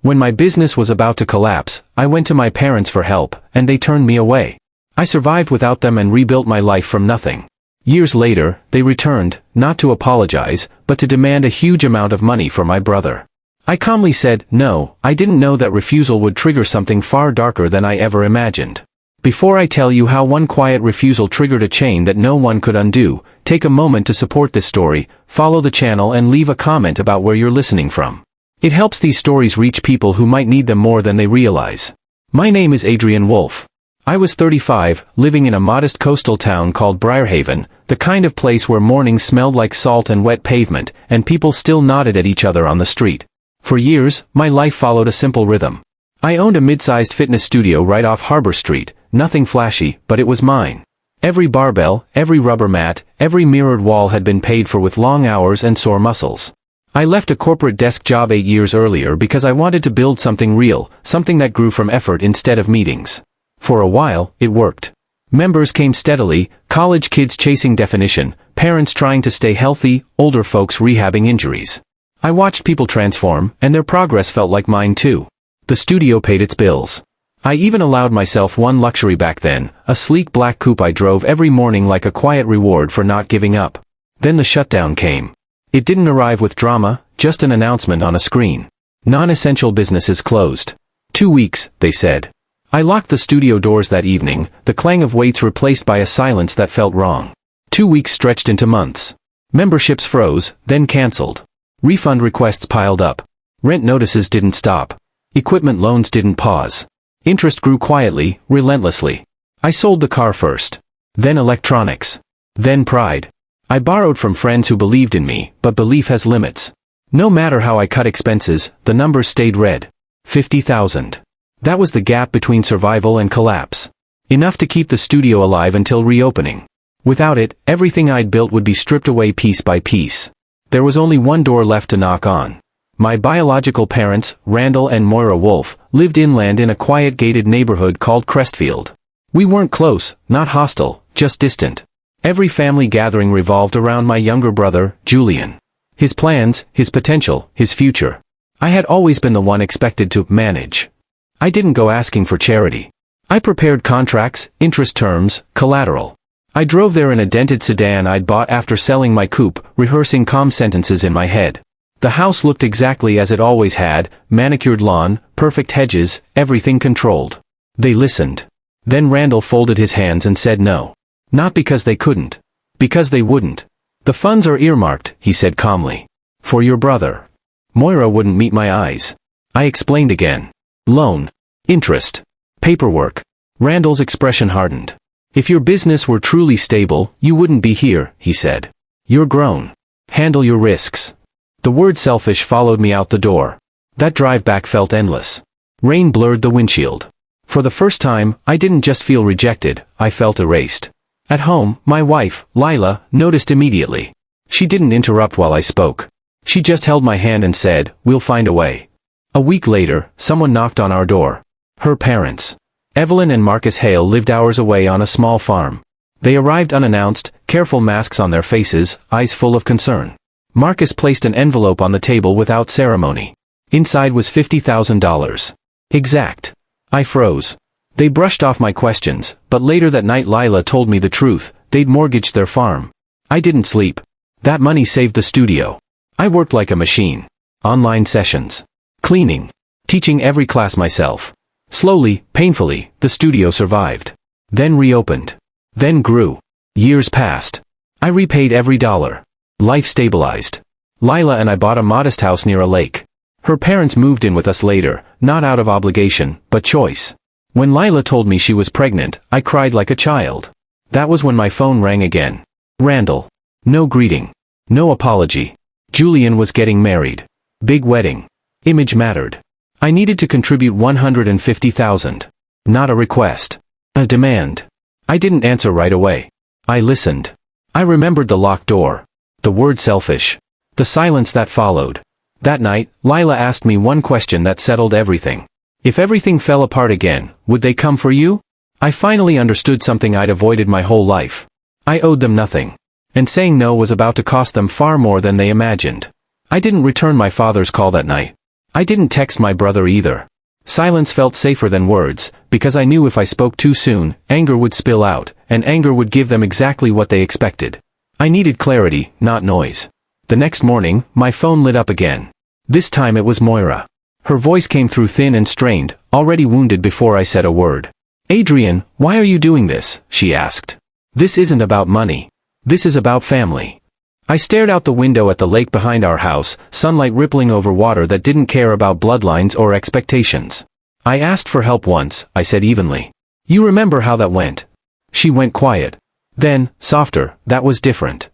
When my business was about to collapse, I went to my parents for help, and they turned me away. I survived without them and rebuilt my life from nothing. Years later, they returned, not to apologize, but to demand a huge amount of money for my brother. I calmly said, no, I didn't know that refusal would trigger something far darker than I ever imagined. Before I tell you how one quiet refusal triggered a chain that no one could undo, take a moment to support this story, follow the channel and leave a comment about where you're listening from. It helps these stories reach people who might need them more than they realize. My name is Adrian Wolf. I was 35, living in a modest coastal town called Briarhaven, the kind of place where mornings smelled like salt and wet pavement, and people still nodded at each other on the street. For years, my life followed a simple rhythm. I owned a mid-sized fitness studio right off Harbor Street, nothing flashy, but it was mine. Every barbell, every rubber mat, every mirrored wall had been paid for with long hours and sore muscles. I left a corporate desk job 8 years earlier because I wanted to build something real, something that grew from effort instead of meetings. For a while, it worked. Members came steadily, college kids chasing definition, parents trying to stay healthy, older folks rehabbing injuries. I watched people transform, and their progress felt like mine too. The studio paid its bills. I even allowed myself one luxury back then, a sleek black coupe I drove every morning like a quiet reward for not giving up. Then the shutdown came. It didn't arrive with drama, just an announcement on a screen. Non-essential businesses closed. 2 weeks, they said. I locked the studio doors that evening, the clang of weights replaced by a silence that felt wrong. 2 weeks stretched into months. Memberships froze, then canceled. Refund requests piled up. Rent notices didn't stop. Equipment loans didn't pause. Interest grew quietly, relentlessly. I sold the car first. Then electronics. Then pride. I borrowed from friends who believed in me, but belief has limits. No matter how I cut expenses, the numbers stayed red. 50,000. That was the gap between survival and collapse. Enough to keep the studio alive until reopening. Without it, everything I'd built would be stripped away piece by piece. There was only one door left to knock on. My biological parents, Randall and Moira Wolf, lived inland in a quiet gated neighborhood called Crestfield. We weren't close, not hostile, just distant. Every family gathering revolved around my younger brother, Julian. His plans, his potential, his future. I had always been the one expected to manage. I didn't go asking for charity. I prepared contracts, interest terms, collateral. I drove there in a dented sedan I'd bought after selling my coupe, rehearsing calm sentences in my head. The house looked exactly as it always had, manicured lawn, perfect hedges, everything controlled. They listened. Then Randall folded his hands and said no. Not because they couldn't. Because they wouldn't. The funds are earmarked, he said calmly. For your brother. Moira wouldn't meet my eyes. I explained again. Loan. Interest. Paperwork. Randall's expression hardened. If your business were truly stable, you wouldn't be here, he said. You're grown. Handle your risks. The word selfish followed me out the door. That drive back felt endless. Rain blurred the windshield. For the first time, I didn't just feel rejected, I felt erased. At home, my wife, Lila, noticed immediately. She didn't interrupt while I spoke. She just held my hand and said, "We'll find a way." A week later, someone knocked on our door. Her parents. Evelyn and Marcus Hale lived hours away on a small farm. They arrived unannounced, careful masks on their faces, eyes full of concern. Marcus placed an envelope on the table without ceremony. Inside was $50,000. Exact. I froze. They brushed off my questions, but later that night Lila told me the truth, they'd mortgaged their farm. I didn't sleep. That money saved the studio. I worked like a machine. Online sessions. Cleaning. Teaching every class myself. Slowly, painfully, the studio survived. Then reopened. Then grew. Years passed. I repaid every dollar. Life stabilized. Lila and I bought a modest house near a lake. Her parents moved in with us later, not out of obligation, but choice. When Lila told me she was pregnant, I cried like a child. That was when my phone rang again. Randall. No greeting. No apology. Julian was getting married. Big wedding. Image mattered. I needed to contribute $150,000. Not a request. A demand. I didn't answer right away. I listened. I remembered the locked door. The word selfish. The silence that followed. That night, Lila asked me one question that settled everything. If everything fell apart again, would they come for you? I finally understood something I'd avoided my whole life. I owed them nothing. And saying no was about to cost them far more than they imagined. I didn't return my father's call that night. I didn't text my brother either. Silence felt safer than words, because I knew if I spoke too soon, anger would spill out, and anger would give them exactly what they expected. I needed clarity, not noise. The next morning, my phone lit up again. This time it was Moira. Her voice came through thin and strained, already wounded before I said a word. "Adrian, why are you doing this?" she asked. "This isn't about money. This is about family." I stared out the window at the lake behind our house, sunlight rippling over water that didn't care about bloodlines or expectations. "I asked for help once," I said evenly. "You remember how that went?" She went quiet. Then, softer, "That was different."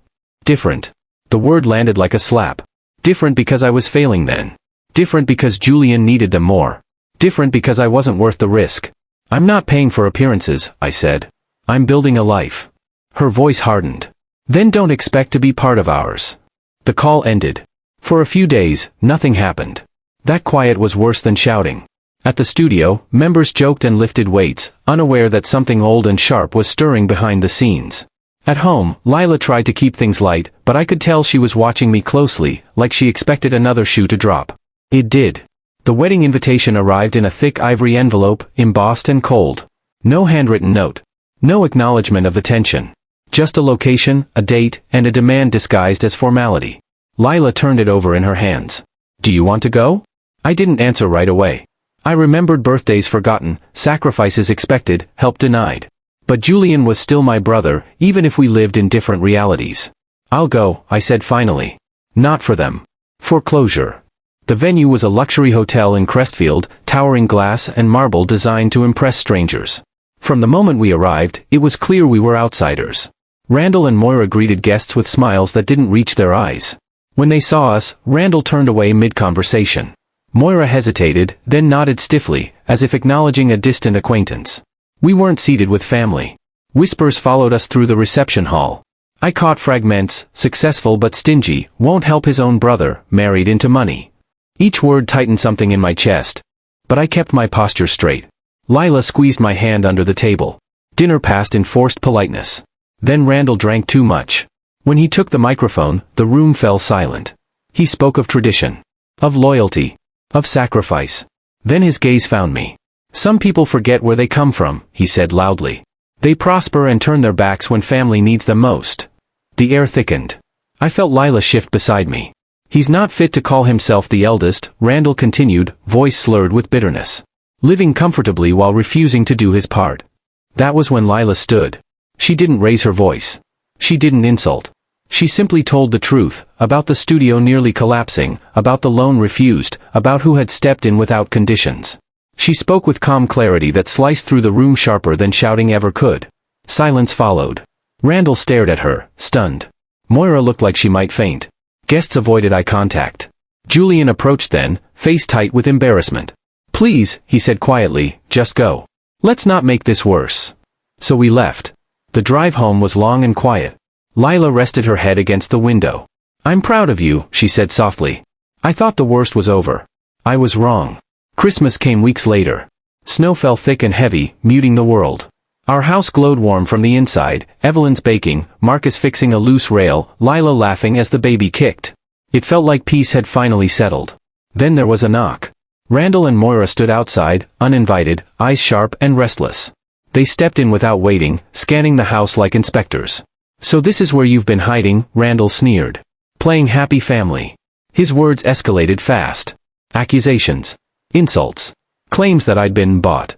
Different. The word landed like a slap. Different because I was failing then. Different because Julian needed them more. Different because I wasn't worth the risk. "I'm not paying for appearances," I said. "I'm building a life." Her voice hardened. "Then don't expect to be part of ours." The call ended. For a few days, nothing happened. That quiet was worse than shouting. At the studio, members joked and lifted weights, unaware that something old and sharp was stirring behind the scenes. At home, Lila tried to keep things light, but I could tell she was watching me closely, like she expected another shoe to drop. It did. The wedding invitation arrived in a thick ivory envelope, embossed and cold. No handwritten note. No acknowledgement of the tension. Just a location, a date, and a demand disguised as formality. Lila turned it over in her hands. "Do you want to go?" I didn't answer right away. I remembered birthdays forgotten, sacrifices expected, help denied. But Julian was still my brother, even if we lived in different realities. "I'll go," I said finally. "Not for them. For closure." The venue was a luxury hotel in Crestfield, towering glass and marble designed to impress strangers. From the moment we arrived, it was clear we were outsiders. Randall and Moira greeted guests with smiles that didn't reach their eyes. When they saw us, Randall turned away mid-conversation. Moira hesitated, then nodded stiffly, as if acknowledging a distant acquaintance. We weren't seated with family. Whispers followed us through the reception hall. I caught fragments: "successful but stingy, won't help his own brother, married into money." Each word tightened something in my chest. But I kept my posture straight. Lila squeezed my hand under the table. Dinner passed in forced politeness. Then Randall drank too much. When he took the microphone, the room fell silent. He spoke of tradition. Of loyalty. Of sacrifice. Then his gaze found me. "Some people forget where they come from," he said loudly. "They prosper and turn their backs when family needs them most." The air thickened. I felt Lila shift beside me. "He's not fit to call himself the eldest," Randall continued, voice slurred with bitterness. "Living comfortably while refusing to do his part." That was when Lila stood. She didn't raise her voice. She didn't insult. She simply told the truth, about the studio nearly collapsing, about the loan refused, about who had stepped in without conditions. She spoke with calm clarity that sliced through the room sharper than shouting ever could. Silence followed. Randall stared at her, stunned. Moira looked like she might faint. Guests avoided eye contact. Julian approached then, face tight with embarrassment. "Please," he said quietly, "just go. Let's not make this worse." So we left. The drive home was long and quiet. Lila rested her head against the window. "I'm proud of you," she said softly. "I thought the worst was over. I was wrong." Christmas came weeks later. Snow fell thick and heavy, muting the world. Our house glowed warm from the inside, Evelyn's baking, Marcus fixing a loose rail, Lila laughing as the baby kicked. It felt like peace had finally settled. Then there was a knock. Randall and Moira stood outside, uninvited, eyes sharp and restless. They stepped in without waiting, scanning the house like inspectors. "So this is where you've been hiding," Randall sneered. "Playing happy family." His words escalated fast. Accusations. Insults. Claims that I'd been bought.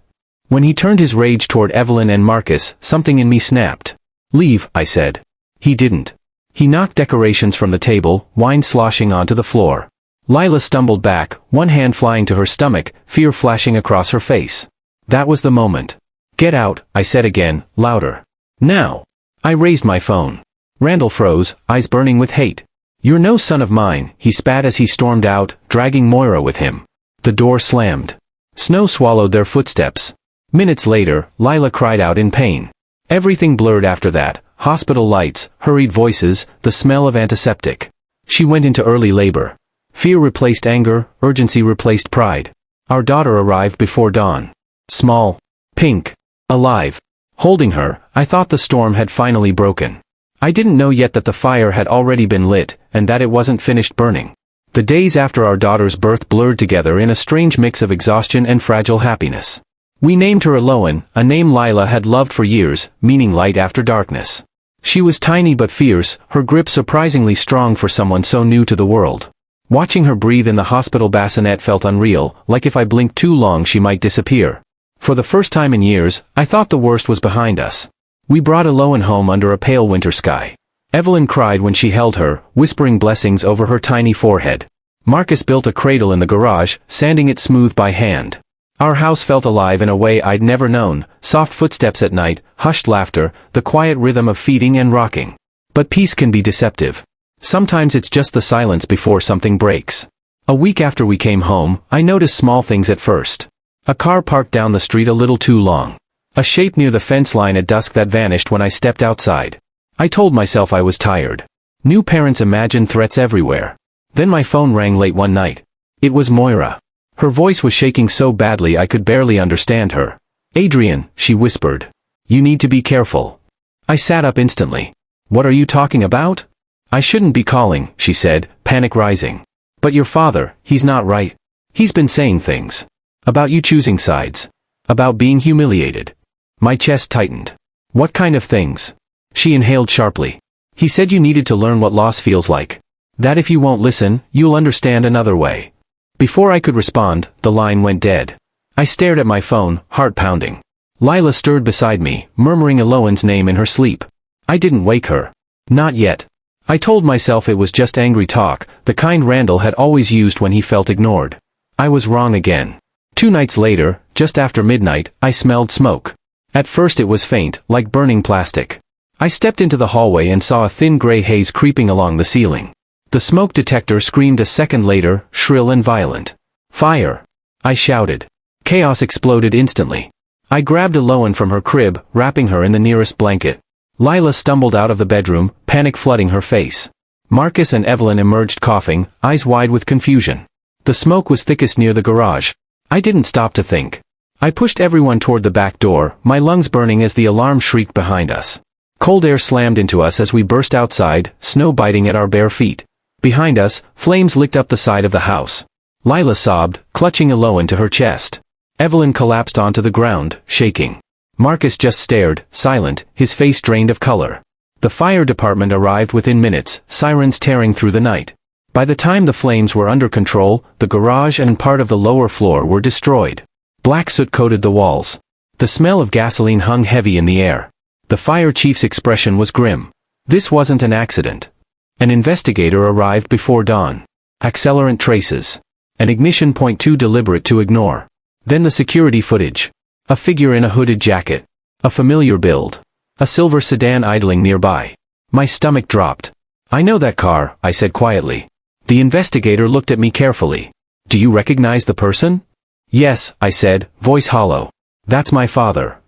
When he turned his rage toward Evelyn and Marcus, something in me snapped. "Leave," I said. He didn't. He knocked decorations from the table, wine sloshing onto the floor. Lila stumbled back, one hand flying to her stomach, fear flashing across her face. That was the moment. "Get out," I said again, louder. "Now." I raised my phone. Randall froze, eyes burning with hate. "You're no son of mine," he spat as he stormed out, dragging Moira with him. The door slammed. Snow swallowed their footsteps. Minutes later, Lila cried out in pain. Everything blurred after that, hospital lights, hurried voices, the smell of antiseptic. She went into early labor. Fear replaced anger, urgency replaced pride. Our daughter arrived before dawn. Small. Pink. Alive. Holding her, I thought the storm had finally broken. I didn't know yet that the fire had already been lit, and that it wasn't finished burning. The days after our daughter's birth blurred together in a strange mix of exhaustion and fragile happiness. We named her Eloan, a name Lila had loved for years, meaning light after darkness. She was tiny but fierce, her grip surprisingly strong for someone so new to the world. Watching her breathe in the hospital bassinet felt unreal, like if I blinked too long she might disappear. For the first time in years, I thought the worst was behind us. We brought Eloan home under a pale winter sky. Evelyn cried when she held her, whispering blessings over her tiny forehead. Marcus built a cradle in the garage, sanding it smooth by hand. Our house felt alive in a way I'd never known, soft footsteps at night, hushed laughter, the quiet rhythm of feeding and rocking. But peace can be deceptive. Sometimes it's just the silence before something breaks. A week after we came home, I noticed small things at first. A car parked down the street a little too long. A shape near the fence line at dusk that vanished when I stepped outside. I told myself I was tired. New parents imagine threats everywhere. Then my phone rang late one night. It was Moira. Her voice was shaking so badly I could barely understand her. "Adrian," she whispered. "You need to be careful." I sat up instantly. "What are you talking about?" "I shouldn't be calling," she said, panic rising. "But your father, he's not right. He's been saying things. About you choosing sides. About being humiliated." My chest tightened. "What kind of things?" She inhaled sharply. "He said you needed to learn what loss feels like. That if you won't listen, you'll understand another way." Before I could respond, the line went dead. I stared at my phone, heart pounding. Lila stirred beside me, murmuring Eloan's name in her sleep. I didn't wake her. Not yet. I told myself it was just angry talk, the kind Randall had always used when he felt ignored. I was wrong again. 2 nights later, just after midnight, I smelled smoke. At first it was faint, like burning plastic. I stepped into the hallway and saw a thin gray haze creeping along the ceiling. The smoke detector screamed a second later, shrill and violent. "Fire!" I shouted. Chaos exploded instantly. I grabbed Eloan from her crib, wrapping her in the nearest blanket. Lila stumbled out of the bedroom, panic flooding her face. Marcus and Evelyn emerged coughing, eyes wide with confusion. The smoke was thickest near the garage. I didn't stop to think. I pushed everyone toward the back door, my lungs burning as the alarm shrieked behind us. Cold air slammed into us as we burst outside, snow biting at our bare feet. Behind us, flames licked up the side of the house. Lila sobbed, clutching Eloan to her chest. Evelyn collapsed onto the ground, shaking. Marcus just stared, silent, his face drained of color. The fire department arrived within minutes, sirens tearing through the night. By the time the flames were under control, the garage and part of the lower floor were destroyed. Black soot coated the walls. The smell of gasoline hung heavy in the air. The fire chief's expression was grim. This wasn't an accident. An investigator arrived before dawn. Accelerant traces. An ignition point too deliberate to ignore. Then the security footage. A figure in a hooded jacket. A familiar build. A silver sedan idling nearby. My stomach dropped. "I know that car," I said quietly. The investigator looked at me carefully. "Do you recognize the person?" "Yes," I said, voice hollow. "That's my father."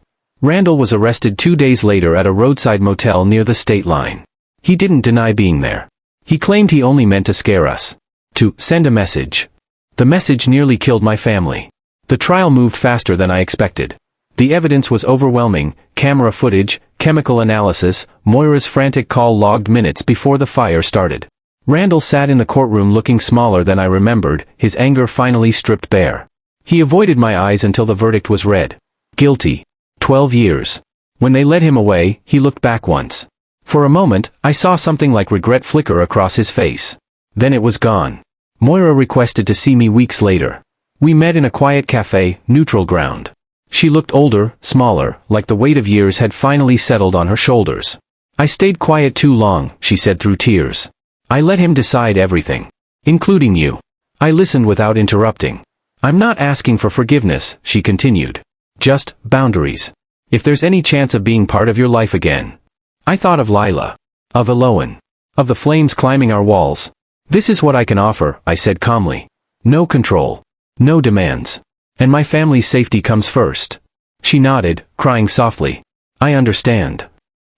Randall was arrested 2 days later at a roadside motel near the state line. He didn't deny being there. He claimed he only meant to scare us. To send a message. The message nearly killed my family. The trial moved faster than I expected. The evidence was overwhelming: camera footage, chemical analysis, Moira's frantic call logged minutes before the fire started. Randall sat in the courtroom looking smaller than I remembered, his anger finally stripped bare. He avoided my eyes until the verdict was read. Guilty. 12 years. When they led him away, he looked back once. For a moment, I saw something like regret flicker across his face. Then it was gone. Moira requested to see me weeks later. We met in a quiet cafe, neutral ground. She looked older, smaller, like the weight of years had finally settled on her shoulders. "I stayed quiet too long," she said through tears. "I let him decide everything. Including you." I listened without interrupting. "I'm not asking for forgiveness," she continued. "Just boundaries. If there's any chance of being part of your life again." I thought of Lila. Of Eloan. Of the flames climbing our walls. "This is what I can offer," I said calmly. "No control. No demands. And my family's safety comes first." She nodded, crying softly. "I understand."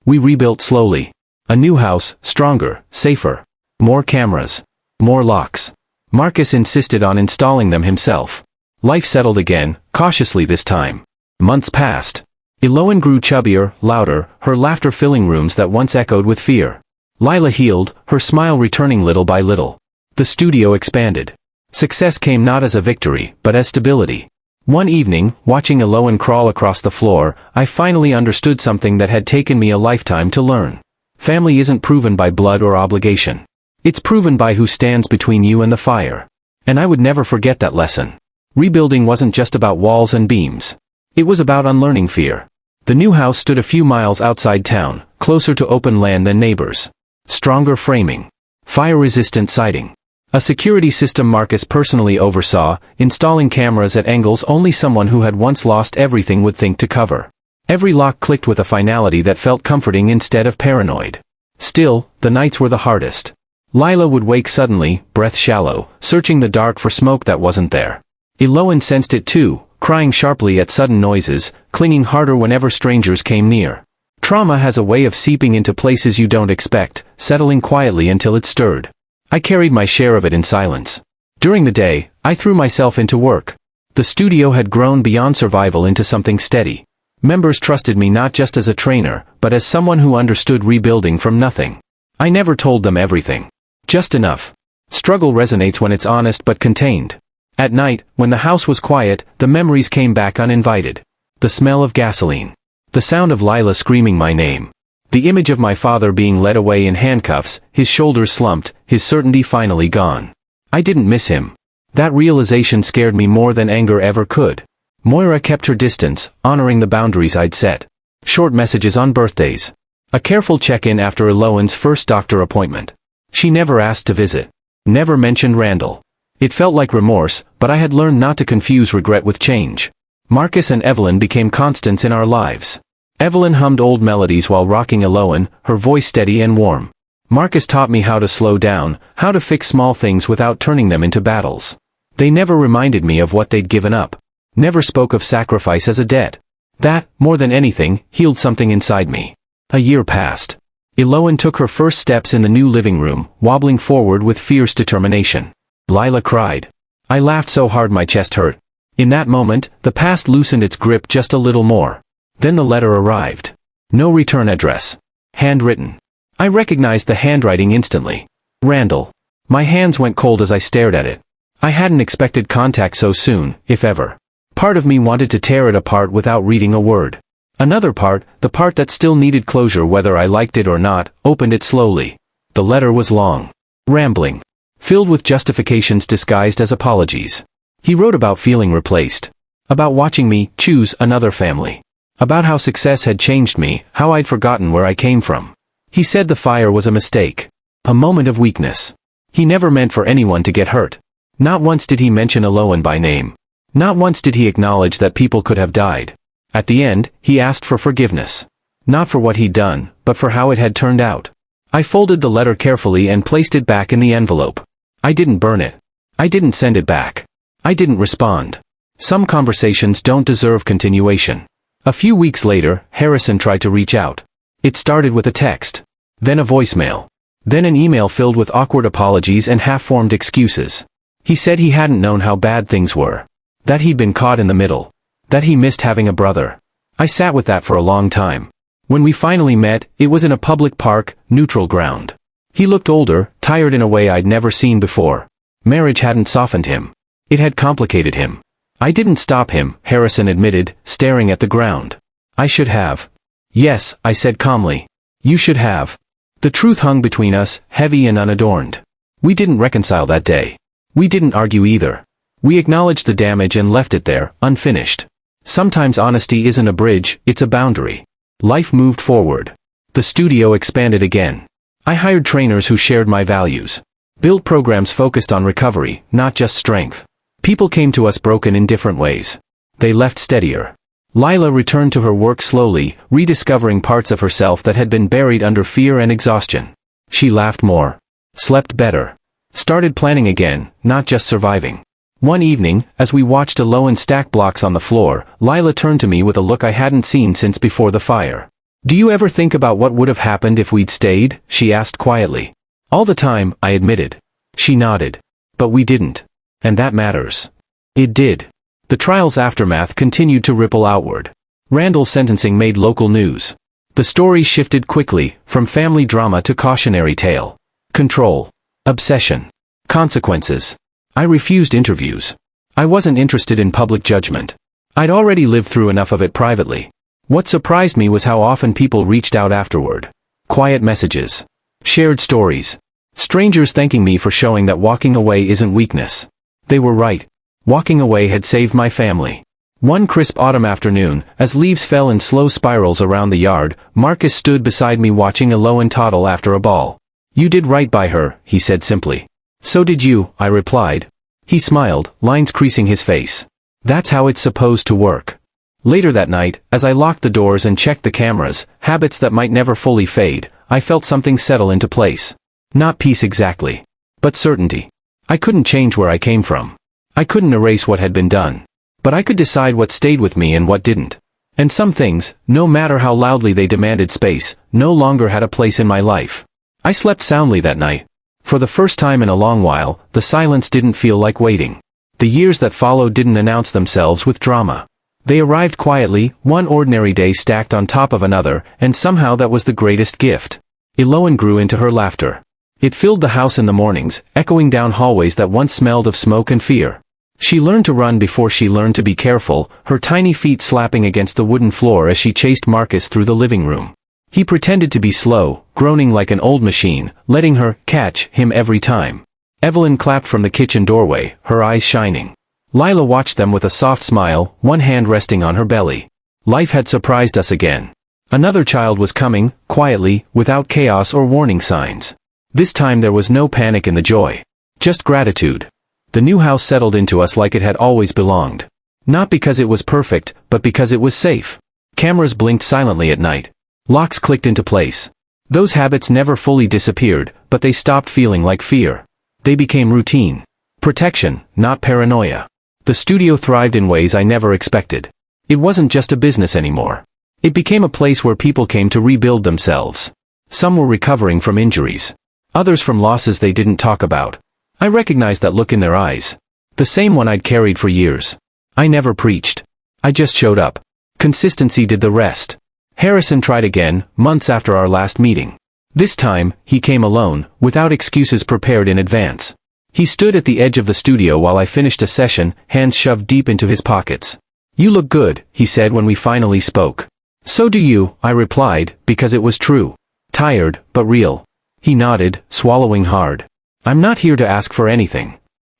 We rebuilt slowly. A new house, stronger, safer. More cameras. More locks. Marcus insisted on installing them himself. Life settled again, cautiously this time. Months passed. Eloan grew chubbier, louder, her laughter filling rooms that once echoed with fear. Lila healed, her smile returning little by little. The studio expanded. Success came not as a victory, but as stability. One evening, watching Eloan crawl across the floor, I finally understood something that had taken me a lifetime to learn. Family isn't proven by blood or obligation. It's proven by who stands between you and the fire. And I would never forget that lesson. Rebuilding wasn't just about walls and beams. It was about unlearning fear. The new house stood a few miles outside town, closer to open land than neighbors. Stronger framing. Fire-resistant siding. A security system Marcus personally oversaw, installing cameras at angles only someone who had once lost everything would think to cover. Every lock clicked with a finality that felt comforting instead of paranoid. Still, the nights were the hardest. Lila would wake suddenly, breath shallow, searching the dark for smoke that wasn't there. Eloan sensed it too, crying sharply at sudden noises, clinging harder whenever strangers came near. Trauma has a way of seeping into places you don't expect, settling quietly until it's stirred. I carried my share of it in silence. During the day, I threw myself into work. The studio had grown beyond survival into something steady. Members trusted me not just as a trainer, but as someone who understood rebuilding from nothing. I never told them everything. Just enough. Struggle resonates when it's honest but contained. At night, when the house was quiet, the memories came back uninvited. The smell of gasoline. The sound of Lila screaming my name. The image of my father being led away in handcuffs, his shoulders slumped, his certainty finally gone. I didn't miss him. That realization scared me more than anger ever could. Moira kept her distance, honoring the boundaries I'd set. Short messages on birthdays. A careful check-in after Eloan's first doctor appointment. She never asked to visit. Never mentioned Randall. It felt like remorse, but I had learned not to confuse regret with change. Marcus and Evelyn became constants in our lives. Evelyn hummed old melodies while rocking Eloan, her voice steady and warm. Marcus taught me how to slow down, how to fix small things without turning them into battles. They never reminded me of what they'd given up. Never spoke of sacrifice as a debt. That, more than anything, healed something inside me. A year passed. Eloan took her first steps in the new living room, wobbling forward with fierce determination. Lila cried. I laughed so hard my chest hurt. In that moment, the past loosened its grip just a little more. Then the letter arrived. No return address. Handwritten. I recognized the handwriting instantly. Randall. My hands went cold as I stared at it. I hadn't expected contact so soon, if ever. Part of me wanted to tear it apart without reading a word. Another part, the part that still needed closure whether I liked it or not, opened it slowly. The letter was long. Rambling. Filled with justifications disguised as apologies. He wrote about feeling replaced. About watching me choose another family. About how success had changed me, how I'd forgotten where I came from. He said the fire was a mistake. A moment of weakness. He never meant for anyone to get hurt. Not once did he mention Eloan by name. Not once did he acknowledge that people could have died. At the end, he asked for forgiveness. Not for what he'd done, but for how it had turned out. I folded the letter carefully and placed it back in the envelope. I didn't burn it. I didn't send it back. I didn't respond. Some conversations don't deserve continuation. A few weeks later, Harrison tried to reach out. It started with a text. Then a voicemail. Then an email filled with awkward apologies and half-formed excuses. He said he hadn't known how bad things were. That he'd been caught in the middle. That he missed having a brother. I sat with that for a long time. When we finally met, it was in a public park, neutral ground. He looked older, tired in a way I'd never seen before. Marriage hadn't softened him. It had complicated him. I didn't stop him, Harrison admitted, staring at the ground. I should have. Yes, I said calmly. You should have. The truth hung between us, heavy and unadorned. We didn't reconcile that day. We didn't argue either. We acknowledged the damage and left it there, unfinished. Sometimes honesty isn't a bridge, it's a boundary. Life moved forward. The studio expanded again. I hired trainers who shared my values. Built programs focused on recovery, not just strength. People came to us broken in different ways. They left steadier. Lila returned to her work slowly, rediscovering parts of herself that had been buried under fear and exhaustion. She laughed more. Slept better. Started planning again, not just surviving. One evening, as we watched Eloan stack blocks on the floor, Lila turned to me with a look I hadn't seen since before the fire. Do you ever think about what would have happened if we'd stayed? She asked quietly. All the time, I admitted. She nodded. But we didn't. And that matters. It did. The trial's aftermath continued to ripple outward. Randall's sentencing made local news. The story shifted quickly, from family drama to cautionary tale. Control. Obsession. Consequences. I refused interviews. I wasn't interested in public judgment. I'd already lived through enough of it privately. What surprised me was how often people reached out afterward. Quiet messages. Shared stories. Strangers thanking me for showing that walking away isn't weakness. They were right. Walking away had saved my family. One crisp autumn afternoon, as leaves fell in slow spirals around the yard, Marcus stood beside me watching Eloan toddle after a ball. "You did right by her," he said simply. "So did you," I replied. He smiled, lines creasing his face. "That's how it's supposed to work." Later that night, as I locked the doors and checked the cameras, habits that might never fully fade, I felt something settle into place. Not peace exactly, but certainty. I couldn't change where I came from. I couldn't erase what had been done. But I could decide what stayed with me and what didn't. And some things, no matter how loudly they demanded space, no longer had a place in my life. I slept soundly that night. For the first time in a long while, the silence didn't feel like waiting. The years that followed didn't announce themselves with drama. They arrived quietly, one ordinary day stacked on top of another, and somehow that was the greatest gift. Eloan grew into her laughter. It filled the house in the mornings, echoing down hallways that once smelled of smoke and fear. She learned to run before she learned to be careful, her tiny feet slapping against the wooden floor as she chased Marcus through the living room. He pretended to be slow, groaning like an old machine, letting her catch him every time. Evelyn clapped from the kitchen doorway, her eyes shining. Lila watched them with a soft smile, one hand resting on her belly. Life had surprised us again. Another child was coming, quietly, without chaos or warning signs. This time there was no panic in the joy. Just gratitude. The new house settled into us like it had always belonged. Not because it was perfect, but because it was safe. Cameras blinked silently at night. Locks clicked into place. Those habits never fully disappeared, but they stopped feeling like fear. They became routine. Protection, not paranoia. The studio thrived in ways I never expected. It wasn't just a business anymore. It became a place where people came to rebuild themselves. Some were recovering from injuries. Others from losses they didn't talk about. I recognized that look in their eyes. The same one I'd carried for years. I never preached. I just showed up. Consistency did the rest. Harrison tried again, months after our last meeting. This time, he came alone, without excuses prepared in advance. He stood at the edge of the studio while I finished a session, hands shoved deep into his pockets. "You look good," he said when we finally spoke. "So do you," I replied, because it was true. Tired, but real. He nodded, swallowing hard. "I'm not here to ask for anything."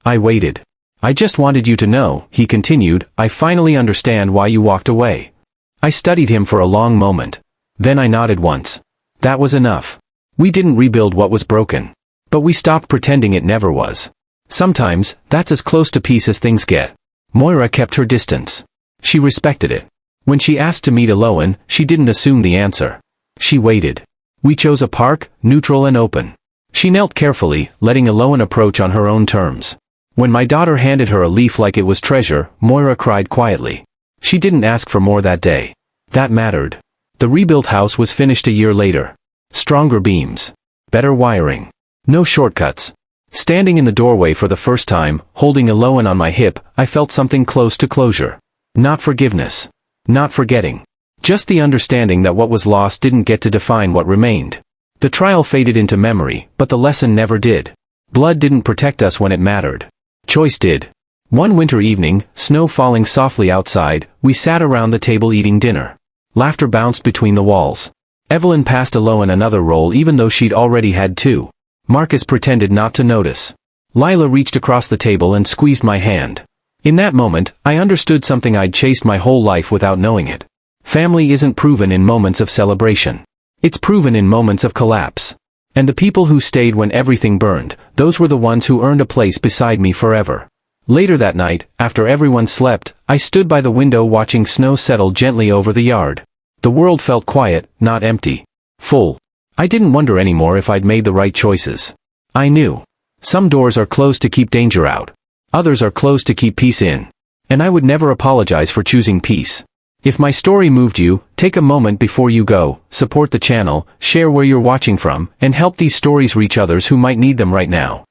I waited. "I just wanted you to know," he continued, "I finally understand why you walked away." I studied him for a long moment. Then I nodded once. That was enough. We didn't rebuild what was broken. But we stopped pretending it never was. Sometimes, that's as close to peace as things get. Moira kept her distance. She respected it. When she asked to meet Eloan, she didn't assume the answer. She waited. We chose a park, neutral and open. She knelt carefully, letting Eloan approach on her own terms. When my daughter handed her a leaf like it was treasure, Moira cried quietly. She didn't ask for more that day. That mattered. The rebuilt house was finished a year later. Stronger beams. Better wiring. No shortcuts. Standing in the doorway for the first time, holding Eloan on my hip, I felt something close to closure. Not forgiveness. Not forgetting. Just the understanding that what was lost didn't get to define what remained. The trial faded into memory, but the lesson never did. Blood didn't protect us when it mattered. Choice did. One winter evening, snow falling softly outside, we sat around the table eating dinner. Laughter bounced between the walls. Evelyn passed Eloan another roll even though she'd already had two. Marcus pretended not to notice. Lila reached across the table and squeezed my hand. In that moment, I understood something I'd chased my whole life without knowing it. Family isn't proven in moments of celebration. It's proven in moments of collapse. And the people who stayed when everything burned, those were the ones who earned a place beside me forever. Later that night, after everyone slept, I stood by the window watching snow settle gently over the yard. The world felt quiet, not empty. Full. I didn't wonder anymore if I'd made the right choices. I knew. Some doors are closed to keep danger out. Others are closed to keep peace in. And I would never apologize for choosing peace. If my story moved you, take a moment before you go, support the channel, share where you're watching from, and help these stories reach others who might need them right now.